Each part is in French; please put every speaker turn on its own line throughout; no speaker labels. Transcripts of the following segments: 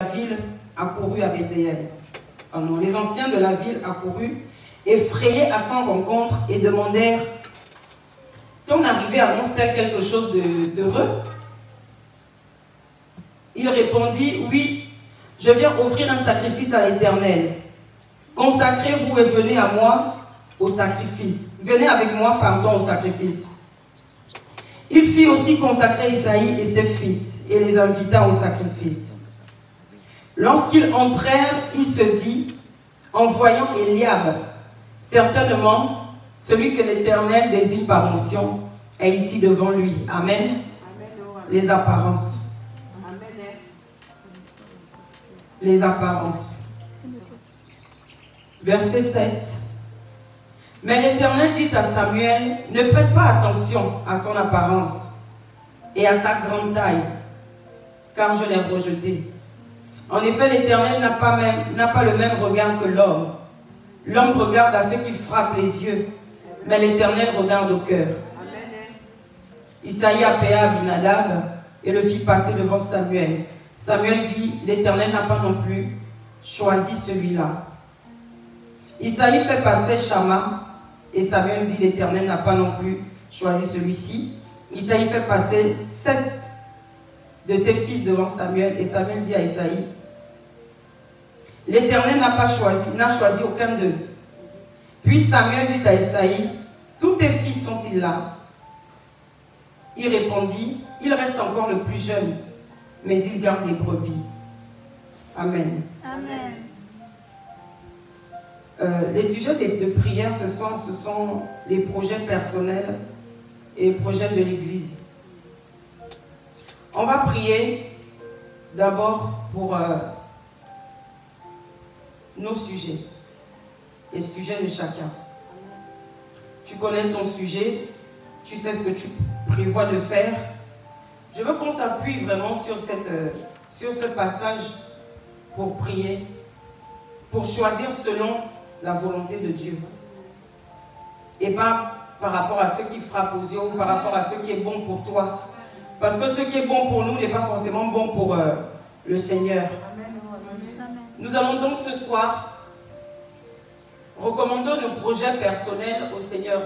la ville accourut à Bethléem. Pardon, les anciens de la ville accoururent, effrayés à son rencontre, et demandèrent: ton arrivée annonce-t-elle quelque chose d'heureux? Il répondit: oui, je viens offrir un sacrifice à l'Éternel. Consacrez-vous et venez à moi au sacrifice. Venez avec moi, pardon, au sacrifice. Il fit aussi consacrer Isaïe et ses fils, et les invita au sacrifice. Lorsqu'ils entrèrent, il se dit, en voyant Eliab, certainement, celui que l'Éternel désigne par onction est ici devant lui. Amen. Les apparences. Les apparences. Verset 7. Mais l'Éternel dit à Samuel: ne prête pas attention à son apparence et à sa grande taille, car je l'ai rejeté. En effet, l'Éternel n'a pas le même regard que l'homme. L'homme regarde à ceux qui frappent les yeux, mais l'Éternel regarde au cœur. Isaïe appela Abinadab et le fit passer devant Samuel. Samuel dit: l'Éternel n'a pas non plus choisi celui-là. Isaïe fait passer Shama, et Samuel dit: l'Éternel n'a pas non plus choisi celui-ci. Isaïe fait passer 7 de ses fils devant Samuel, et Samuel dit à Isaïe: l'Éternel n'a choisi aucun d'eux. Puis Samuel dit à Isaïe: tous tes fils sont-ils là? Il répondit: il reste encore le plus jeune, mais il garde les brebis. Amen.
Amen.
Les sujets de prière ce soir, ce sont les projets personnels et les projets de l'Église. On va prier d'abord pour nos sujets, les sujets de chacun. Tu connais ton sujet, tu sais ce que tu prévois de faire. Je veux qu'on s'appuie vraiment sur ce passage pour prier, pour choisir selon la volonté de Dieu. Et pas par rapport à ce qui frappe aux yeux ou par rapport à ce qui est bon pour toi. Parce que ce qui est bon pour nous n'est pas forcément bon pour le Seigneur. Nous allons donc ce soir recommander nos projets personnels au Seigneur.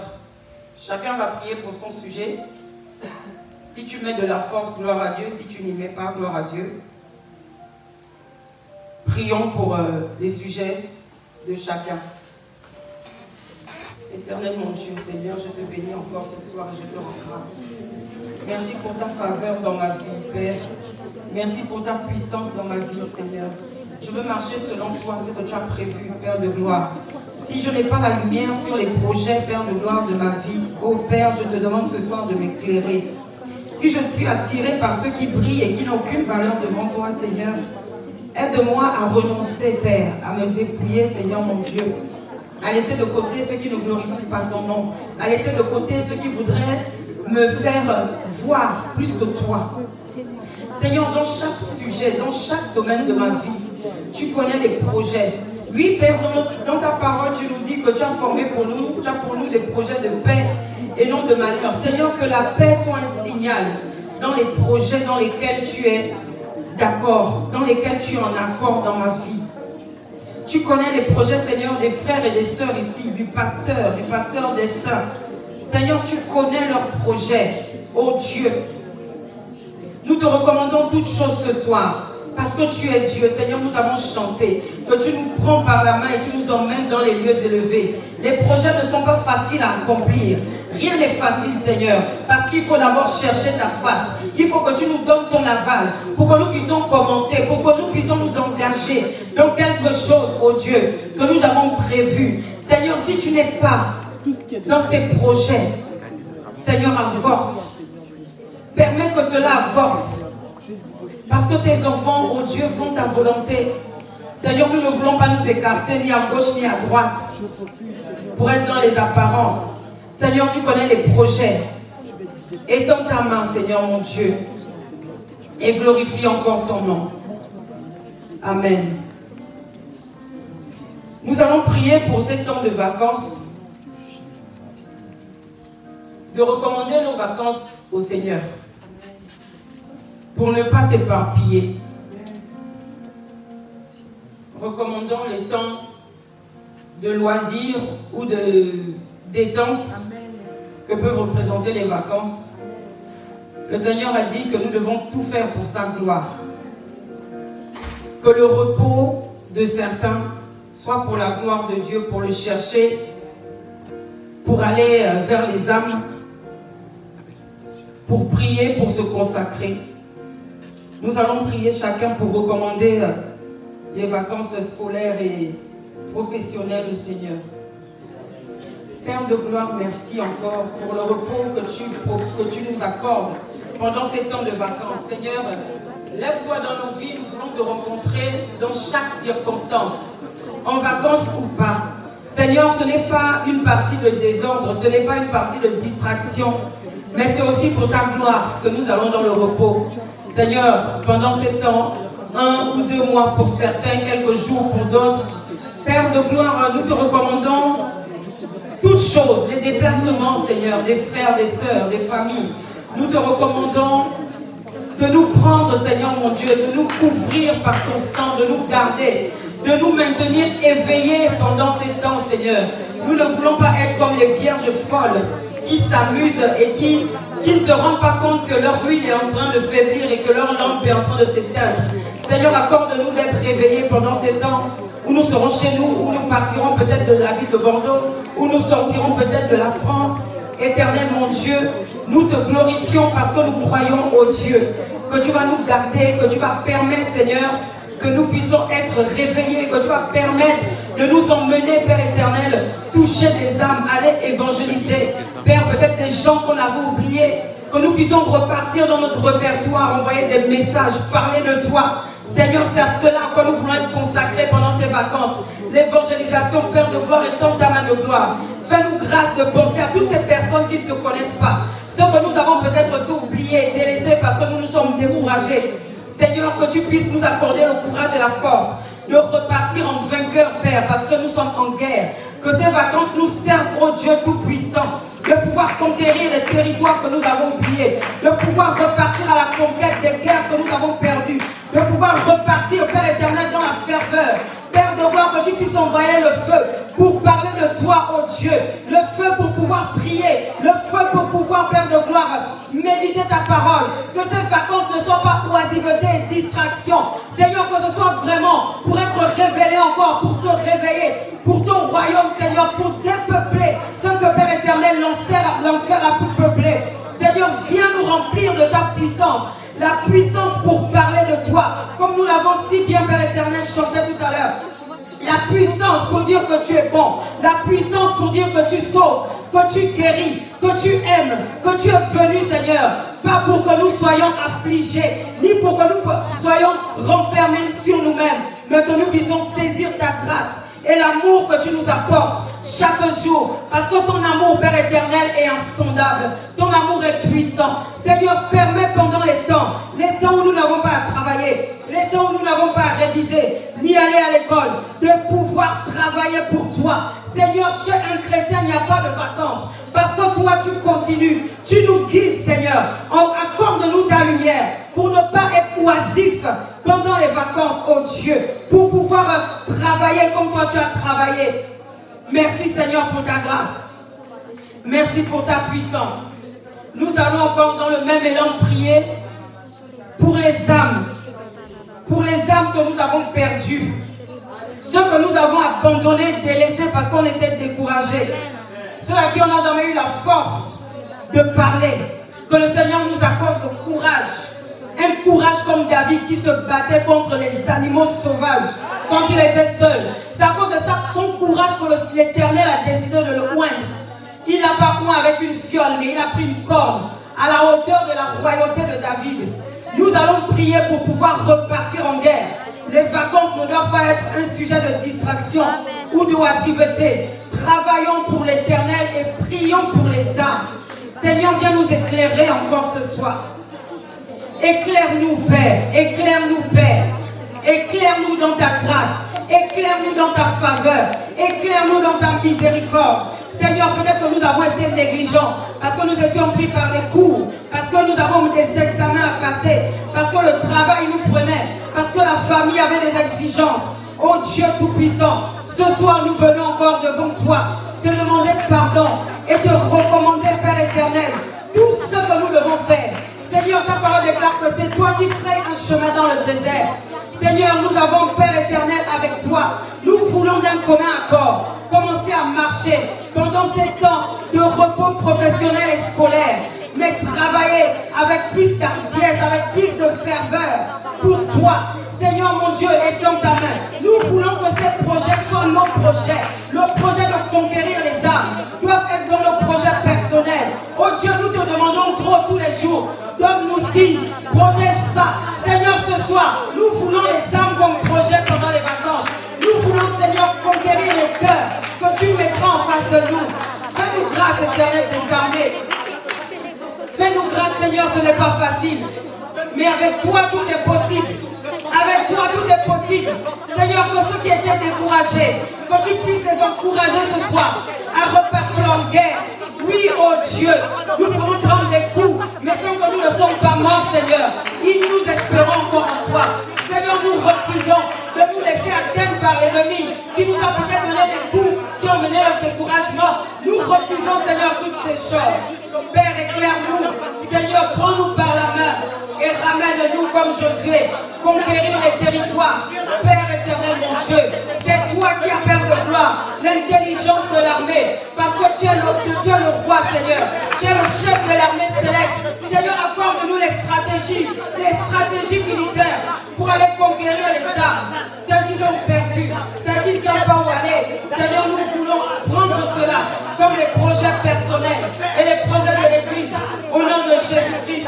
Chacun va prier pour son sujet. Si tu mets de la force, gloire à Dieu. Si tu n'y mets pas, gloire à Dieu. Prions pour les sujets de chacun. Éternel mon Dieu, Seigneur, je te bénis encore ce soir et je te rends grâce. Merci pour ta faveur dans ma vie, Père. Merci pour ta puissance dans ma vie, Seigneur. Je veux marcher selon toi, ce que tu as prévu, Père de gloire. Si je n'ai pas la lumière sur les projets, Père de gloire, de ma vie, ô Père, je te demande ce soir de m'éclairer. Si je suis attiré par ceux qui brillent et qui n'ont aucune valeur devant toi, Seigneur, aide-moi à renoncer, Père, à me dépouiller, Seigneur mon Dieu, à laisser de côté ceux qui ne glorifient pas ton nom, à laisser de côté ceux qui voudraient me faire voir plus que toi. Seigneur, dans chaque sujet, dans chaque domaine de ma vie, tu connais les projets. Oui, Père, dans ta parole, tu nous dis que tu as formé pour nous, tu as pour nous des projets de paix et non de malheur. Seigneur, que la paix soit un signal dans les projets dans lesquels tu es d'accord, dans lesquels tu es en accord dans ma vie. Tu connais les projets, Seigneur, des frères et des sœurs ici, du pasteur Destin. Seigneur, tu connais leurs projets, oh Dieu. Nous te recommandons toutes choses ce soir, parce que tu es Dieu. Seigneur, nous avons chanté, que tu nous prends par la main et tu nous emmènes dans les lieux élevés. Les projets ne sont pas faciles à accomplir. Rien n'est facile, Seigneur, parce qu'il faut d'abord chercher ta face. Il faut que tu nous donnes ton aval pour que nous puissions commencer, pour que nous puissions nous engager dans quelque chose, oh Dieu, que nous avons prévu. Seigneur, si tu n'es pas dans ces projets, Seigneur, avorte. Permets que cela avorte. Parce que tes enfants, oh Dieu, font ta volonté. Seigneur, nous ne voulons pas nous écarter ni à gauche ni à droite pour être dans les apparences. Seigneur, tu connais les projets. Étends ta main, Seigneur mon Dieu, et glorifie encore ton nom. Amen. Nous allons prier pour ces temps de vacances, de recommander nos vacances au Seigneur, pour ne pas s'éparpiller. recommandons les temps de loisirs ou de détente que peuvent représenter les vacances. Le Seigneur a dit que nous devons tout faire pour sa gloire. Que le repos de certains soit pour la gloire de Dieu, pour le chercher, pour aller vers les âmes, pour prier, pour se consacrer. Nous allons prier chacun pour recommander les vacances scolaires et professionnelles au Seigneur. Père de gloire, merci encore pour le repos que tu nous accordes pendant ces temps de vacances. Seigneur, lève-toi dans nos vies, nous voulons te rencontrer dans chaque circonstance, en vacances ou pas. Seigneur, ce n'est pas une partie de désordre, ce n'est pas une partie de distraction, mais c'est aussi pour ta gloire que nous allons dans le repos. Seigneur, pendant ces temps, 1 ou 2 mois pour certains, quelques jours pour d'autres, Père de gloire, nous te recommandons toutes choses, les déplacements, Seigneur, des frères, des sœurs, des familles. Nous te recommandons de nous prendre, Seigneur mon Dieu, de nous couvrir par ton sang, de nous garder, de nous maintenir éveillés pendant ces temps, Seigneur. Nous ne voulons pas être comme les vierges folles qui s'amusent et qui ne se rendent pas compte que leur huile est en train de faiblir et que leur lampe est en train de s'éteindre. Seigneur, accorde-nous d'être réveillés pendant ces temps où nous serons chez nous, où nous partirons peut-être de la ville de Bordeaux, où nous sortirons peut-être de la France. Éternel mon Dieu, nous te glorifions parce que nous croyons au Dieu, que tu vas nous garder, que tu vas permettre, Seigneur, que nous puissions être réveillés, que tu vas permettre de nous emmener, Père éternel, toucher des âmes, aller évangéliser. Père, peut-être des gens qu'on avait oubliés, que nous puissions repartir dans notre répertoire, envoyer des messages, parler de toi. Seigneur, c'est à cela que nous voulons être consacrés pendant ces vacances. L'évangélisation, Père de gloire, étant ta main de gloire. Fais-nous grâce de penser à toutes ces personnes qui ne te connaissent pas. Ceux que nous avons peut-être aussi oubliés, délaissés parce que nous nous sommes découragés. Seigneur, que tu puisses nous accorder le courage et la force de repartir en vainqueur, Père, parce que nous sommes en guerre. Que ces vacances nous servent, ô Dieu Tout-Puissant, de pouvoir conquérir les territoires que nous avons oubliés, de pouvoir repartir à la conquête des guerres que nous avons perdues, de pouvoir repartir, Père éternel, dans la ferveur. Père de gloire, que tu puisses envoyer le feu pour parler de toi, oh Dieu. Le feu pour pouvoir prier. Le feu pour pouvoir, Père de gloire, méditer ta parole. Que ces vacances ne soient pas oisiveté et distraction. Seigneur, que ce soit vraiment pour être révélé encore, pour se réveiller, pour ton royaume, Seigneur, pour dépeupler ce que, Père éternel, l'enfer a tout peuplé. Seigneur, viens nous remplir de ta puissance. La puissance pour parler de toi, comme nous l'avons si bien, Père éternel, chanté tout à l'heure. La puissance pour dire que tu es bon. La puissance pour dire que tu sauves, que tu guéris, que tu aimes, que tu es venu, Seigneur. Pas pour que nous soyons affligés, ni pour que nous soyons renfermés sur nous-mêmes, mais que nous puissions saisir ta grâce et l'amour que tu nous apportes chaque jour. Parce que ton amour, Père éternel, est insondable. Ton amour est puissant. Seigneur, permets pendant les temps où nous n'avons pas à travailler, les temps où nous n'avons pas à réviser, ni aller à l'école, de pouvoir travailler pour toi. Seigneur, chez un chrétien, il n'y a pas de vacances. Parce que toi, tu continues. Tu nous guides, Seigneur. Accorde-nous ta lumière pour ne pas être oisif pendant les vacances, oh Dieu. Pour pouvoir travailler comme toi, tu as travaillé. Merci, Seigneur, pour ta grâce. Merci pour ta puissance. Nous allons encore dans le même élan prier pour les âmes. Pour les âmes que nous avons perdues. Ceux que nous avons abandonnés, délaissés parce qu'on était découragés. Ceux à qui on n'a jamais eu la force de parler. Que le Seigneur nous accorde le courage. Un courage comme David qui se battait contre les animaux sauvages quand il était seul. C'est à cause de ça, son courage que l'Éternel a décidé de le oindre. Il n'a pas oint avec une fiole, mais il a pris une corne à la hauteur de la royauté de David. Nous allons prier pour pouvoir repartir en guerre. Les vacances ne doivent pas être un sujet de distraction ou de oisiveté. Travaillons pour l'Éternel et prions pour les âmes. Seigneur, viens nous éclairer encore ce soir. Éclaire-nous, Père. Éclaire-nous, Père. Éclaire-nous dans ta grâce. Éclaire-nous dans ta faveur. Éclaire-nous dans ta miséricorde. Seigneur, peut-être que nous avons été négligents parce que nous étions pris par les cours, parce que nous avons des examens à passer, parce que le travail nous prenait, parce que la famille avait des exigences. Oh Dieu Tout-Puissant, ce soir nous venons encore devant toi, te demander pardon et te recommander, Père éternel, tout ce que nous devons faire. Seigneur, ta parole déclare que c'est toi qui ferais un chemin dans le désert. Seigneur, nous avons, Père éternel, avec toi. Nous voulons d'un commun accord commencer à marcher pendant ces temps de repos professionnel et scolaire, mais travailler avec plus d'hardiesse, avec plus de ferveur pour toi. Seigneur mon Dieu, étends ta main. Nous voulons que ces projets soient nos projets. Le projet de conquérir les âmes doivent être dans nos projets personnels. Oh Dieu, nous te demandons trop tous les jours. Donne-nous signe, protège ça. Seigneur, ce soir, nous voulons les âmes comme projet pendant les vacances. Nous voulons, Seigneur, conquérir les cœurs que tu mettras en face de nous. Fais-nous grâce, éternelle des armées. Fais-nous grâce, Seigneur, ce n'est pas facile. Mais avec toi, tout est possible. Avec toi, tout est possible. Seigneur, que ceux qui étaient découragés, que tu puisses les encourager ce soir à repartir en guerre. Oui, oh Dieu, nous pouvons prendre des coups, mais tant que nous ne sommes pas morts, Seigneur, nous espérons encore en toi. Seigneur, nous refusons de nous laisser atteindre par l'ennemi qui nous a peut-être donné des coups, qui ont mené au découragement. Nous refusons, Seigneur, toutes ces choses. Père, éclaire-nous. Seigneur, prends-nous par la main et ramène-nous comme Josué, conquérir les territoires. Père éternel, mon Dieu, c'est toi qui appelles de gloire l'intelligence de l'armée, parce que tu es le roi, Seigneur. Tu es le chef de l'armée céleste. Seigneur, accorde-nous les stratégies militaires pour aller conquérir les âmes, celles qui sont perdues, celles qui ne savent pas où aller. Seigneur, nous voulons prendre cela comme les projets personnels et les projets de l'Église. Au nom de Jésus-Christ,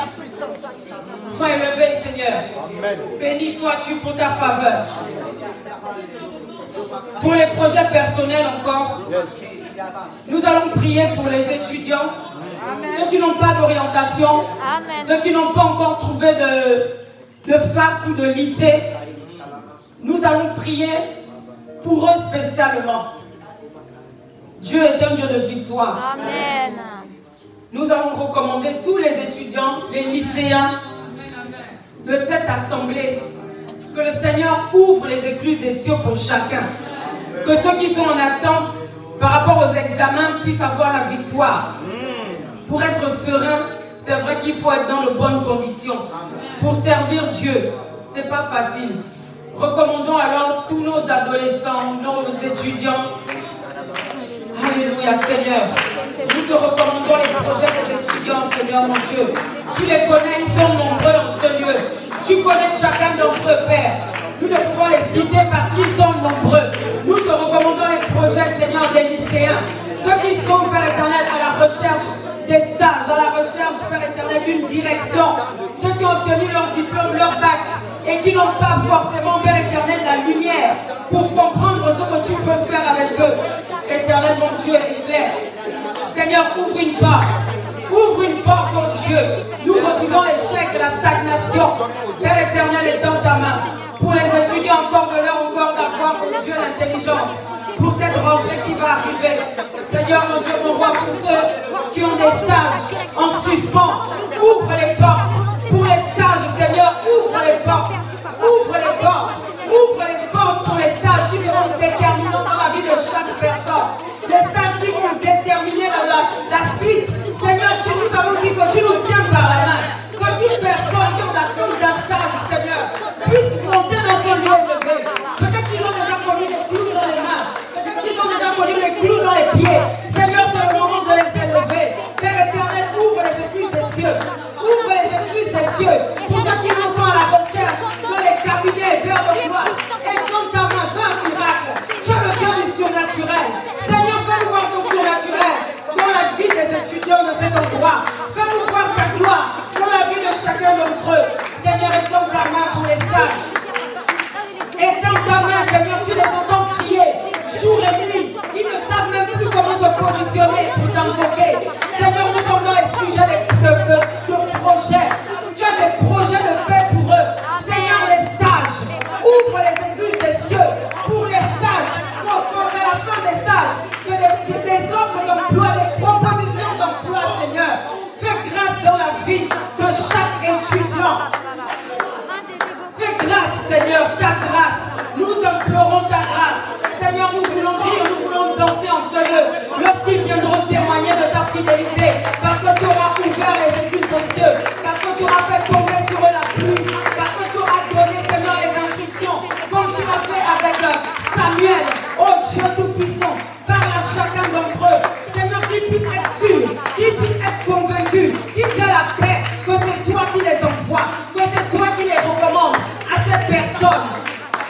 sois élevé, Seigneur. Béni sois-tu pour ta faveur. Pour les projets personnels encore, nous allons prier pour les étudiants, ceux qui n'ont pas d'orientation, ceux qui n'ont pas encore trouvé de fac ou de lycée. Nous allons prier pour eux spécialement. Dieu est un Dieu de victoire.
Amen.
Nous allons recommander tous les étudiants, les lycéens de cette assemblée, que le Seigneur ouvre les écluses des cieux pour chacun. Que ceux qui sont en attente par rapport aux examens puissent avoir la victoire. Pour être serein, c'est vrai qu'il faut être dans de bonnes conditions. Pour servir Dieu, ce n'est pas facile. Recommandons alors tous nos adolescents, nos étudiants. Alléluia, Seigneur. Nous te recommandons les projets des étudiants, Seigneur mon Dieu. Tu les connais, ils sont nombreux dans ce lieu. Tu connais chacun d'entre eux, Père. Nous ne pouvons les citer parce qu'ils sont nombreux. Nous te recommandons les projets, Seigneur, des lycéens. Ceux qui sont, Père éternel, à la recherche des stages, à la recherche, Père éternel, d'une direction. Ceux qui ont obtenu leur diplôme, leur bac, et qui n'ont pas forcément, Père éternel, la lumière pour comprendre ce que tu veux faire avec eux. Éternel, mon Dieu, éclaire. Seigneur, ouvre une porte. Ouvre une porte, mon Dieu. Nous refusons l'échec de la stagnation. Père éternel, est dans ta main. Pour les étudiants, encore de leur encore d'avoir, mon Dieu, l'intelligence. Pour cette rentrée qui va arriver. Seigneur, mon Dieu, mon roi, pour ceux qui ont des stages en suspens, ouvre les portes. Pour les stages, Seigneur, ouvre les portes. Ouvre les portes. Ouvre les portes pour les stages qui seront déterminants dans la vie de chaque personne. Les stages qui vont déterminer la suite. Seigneur, nous avons dit que tu nous tiens par la main. Que toute personne qui ont l'attente d'un stage, Seigneur, puisse monter dans ce lieu élevé. Peut-être qu'ils ont déjà connu les clous dans les mains. Peut-être qu'ils ont déjà connu les clous dans les pieds. Seigneur, c'est le moment de les élever. Père éternel, ouvre les écluses des cieux. Ouvre les écluses des cieux. Pour ceux qui en sont à la recherche dans les cabinets, Père de gloire. Et dans ta main, fais un miracle. Tu as le cœur du surnaturel. Seigneur, fais-nous voir ton surnaturel dans la vie des étudiants de cet endroit. Fais-nous voir ta gloire dans la vie de chacun d'entre eux. Seigneur, étends ta main pour les stages. Étends ta main, Seigneur, tu les entends crier jour et nuit. Ils ne savent même plus comment se positionner pour t'invoquer. Seigneur, nous sommes dans les sujets de projets. Tu as des projets de paix pour eux. Seigneur, les stages, ouvre les églises des cieux pour les stages. Pour à la fin des stages, que des offres d'emploi, des propositions d'emploi, Seigneur. Fais grâce dans la vie de chaque étudiant. Fais grâce, Seigneur, ta grâce. Nous implorons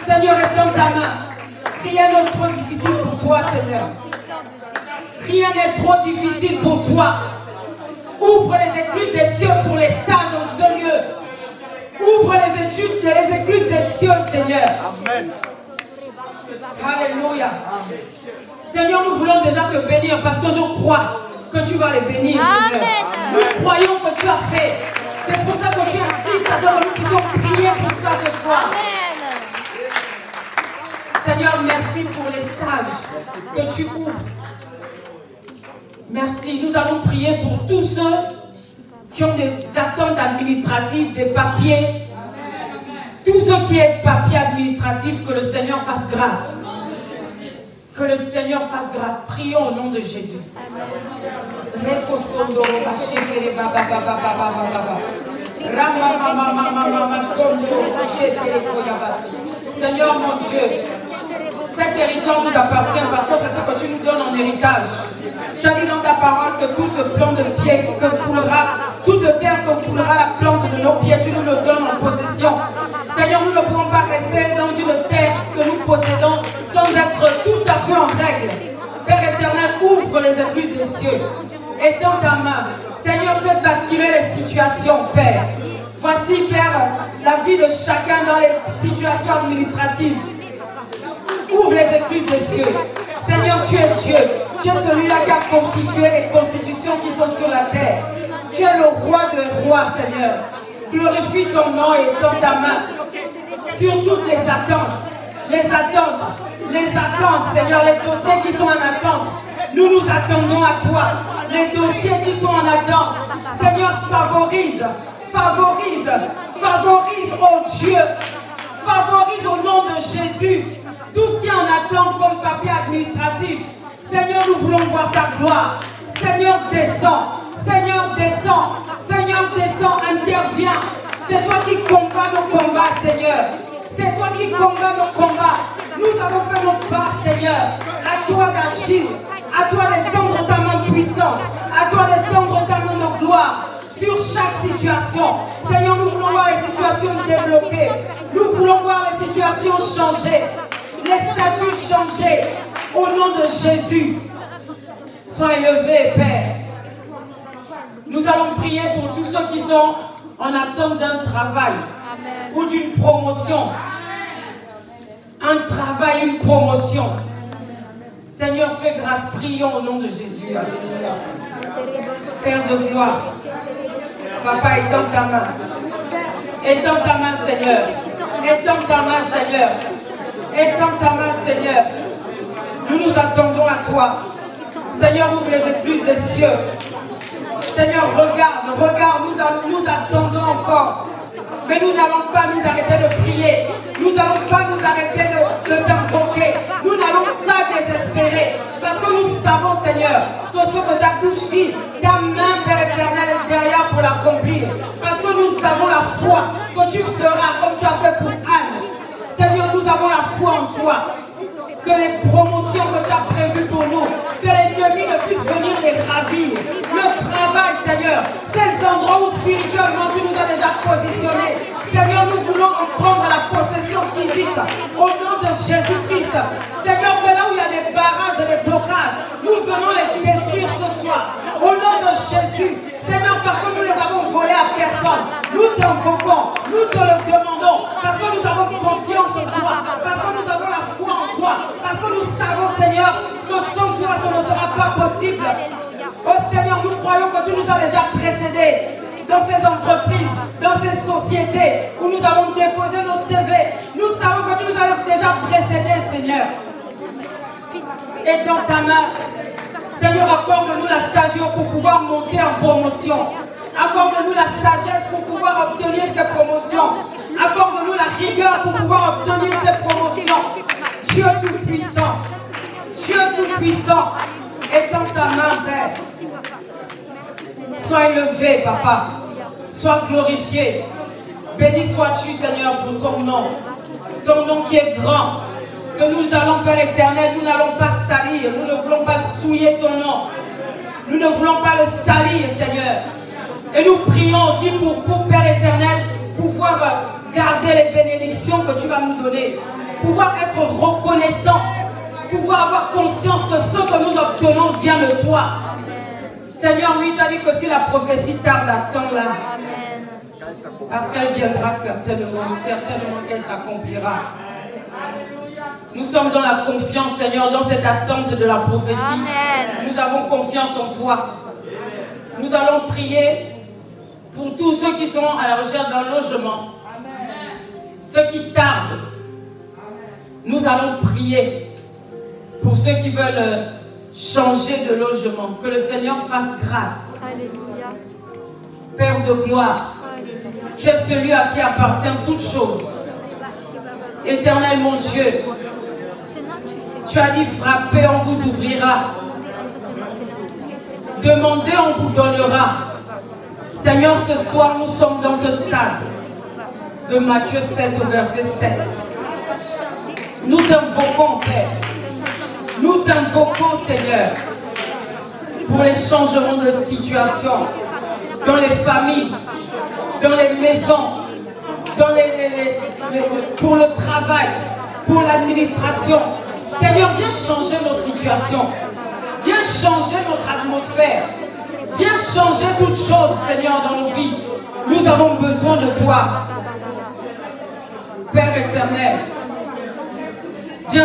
Seigneur, étends ta main. Rien n'est trop difficile pour toi, Seigneur. Rien n'est trop difficile pour toi. Ouvre les écluses des cieux pour les stages en ce lieu. Ouvre les études, les écluses des cieux, Seigneur. Amen. Alléluia. Seigneur, nous voulons déjà te bénir parce que je crois que tu vas les bénir, Seigneur. Nous croyons que tu as fait. C'est pour ça que tu insistes à ce que nous puissions prier pour ça ce soir. Seigneur, merci pour les stages que tu ouvres. Merci. Nous allons prier pour tous ceux qui ont des attentes administratives, des papiers. Tous ceux qui ont papiers administratifs, que le Seigneur fasse grâce. Que le Seigneur fasse grâce. Prions au nom de Jésus. Seigneur mon Dieu, cet territoire nous appartient parce que c'est ce que tu nous donnes en héritage. Tu as dit dans ta parole que toute plante de pied que foulera, toute terre que foulera la plante de nos pieds, tu nous le donnes en possession. Seigneur, nous ne pouvons pas rester dans une terre que nous possédons sans être tout à fait en règle. Père éternel, ouvre les écluses des cieux. Étends ta main. Seigneur, fais basculer les situations, Père. Voici, Père, la vie de chacun dans les situations administratives. Ouvre les écluses des cieux. Seigneur, tu es Dieu. Tu es celui-là qui a constitué les constitutions qui sont sur la terre. Tu es le roi des rois, Seigneur. Glorifie ton nom et étends ta main sur toutes les attentes. Les attentes, Seigneur, les dossiers qui sont en attente. Nous nous attendons à toi. Les dossiers qui sont en attente. Seigneur, favorise, oh Dieu. Favorise au nom de Jésus tout ce qui est en attente comme papier administratif. Seigneur, nous voulons voir ta gloire. Seigneur, descends. Seigneur, descends. Seigneur, descends, interviens. C'est toi qui combats nos combats, Seigneur. C'est toi qui combats nos combats. Nous avons fait notre part, Seigneur. À toi d'agir. À toi d'étendre ta main puissante. À toi d'étendre ta main de gloire sur chaque situation. Seigneur, nous voulons voir les situations débloquées. Nous voulons voir les situations changer. Les statuts changer. Au nom de Jésus. Sois élevé, Père. Nous allons prier pour tous ceux qui sont en attente d'un travail. Amen. Ou d'une promotion. Un travail, une promotion. Seigneur, fais grâce. Prions au nom de Jésus. Alléluia. Père de gloire. Papa, étends ta main. Étends ta main, Seigneur. Étends ta main, Seigneur. Étends ta main, Seigneur. Nous nous attendons à toi. Seigneur, ouvre les écluses des cieux. Seigneur, regarde, nous attendons encore. Mais nous n'allons pas nous arrêter de prier. Nous n'allons pas nous arrêter de t'invoquer. Nous n'allons pas désespérer. Parce que nous savons, Seigneur, que ce que ta bouche dit, ta main, Père éternel, est derrière pour l'accomplir. Parce que nous avons la foi que tu feras comme tu as fait pour Anne. Seigneur, nous avons la foi en toi. Que les promotions que tu as prévues pour nous, que l'ennemi ne puisse venir les ravir. Le travail, Seigneur, ces endroits où spirituellement tu nous as déjà positionnés. Seigneur, nous voulons en prendre la possession physique au nom de Jésus-Christ. Seigneur, que là où il y a des barrages et des blocages, nous venons les détruire ce soir. Au nom de Jésus. Seigneur, parce que nous les avons volés à personne. Nous t'invoquons, nous te le demandons, parce que nous avons confiance en toi, parce que nous avons la foi en toi, parce que nous savons, Seigneur, que sans toi, ça ne sera pas possible. Oh Seigneur, nous croyons que tu nous as déjà précédés dans ces entreprises, dans ces sociétés où nous avons déposé nos CV. Nous savons que tu nous as déjà précédés, Seigneur. Et dans ta main, Seigneur, accorde-nous la stagiaire pour pouvoir monter en promotion. Accorde-nous la sagesse pour pouvoir obtenir ces promotions. Accorde-nous la rigueur pour pouvoir obtenir ces promotions. Dieu Tout-Puissant, Dieu Tout-Puissant, étends ta main, Père. Sois élevé, Papa. Sois glorifié. Béni sois-tu, Seigneur, pour ton nom. Ton nom qui est grand. Que nous allons, Père éternel, nous n'allons pas salir. Nous ne voulons pas souiller ton nom. Nous ne voulons pas le salir, Seigneur. Et nous prions aussi pour Père éternel, pouvoir garder les bénédictions que tu vas nous donner. pouvoir être reconnaissant, pouvoir avoir conscience que ce que nous obtenons vient de toi. Seigneur, oui, tu as dit que si la prophétie tarde, attends-la. Parce qu'elle viendra certainement qu'elle s'accomplira. Nous sommes dans la confiance, Seigneur, dans cette attente de la prophétie. Amen. Nous avons confiance en toi. Nous allons prier pour tous ceux qui sont à la recherche d'un logement. Ceux qui tardent. Nous allons prier pour ceux qui veulent changer de logement. Que le Seigneur fasse grâce. Alléluia. Père de gloire, tu es celui à qui appartient toutes choses. Éternel mon Dieu, tu as dit frappez, on vous ouvrira. Demandez, on vous donnera. Seigneur, ce soir nous sommes dans ce stade de Matthieu 7 au verset 7. Nous t'invoquons, Père. Nous t'invoquons, Seigneur, pour les changements de situation dans les familles, dans les maisons, pour le travail, pour l'administration. Seigneur, viens changer nos situations. Viens changer notre atmosphère. Viens changer toutes choses, Seigneur, dans nos vies. Nous avons besoin de toi. Père éternel,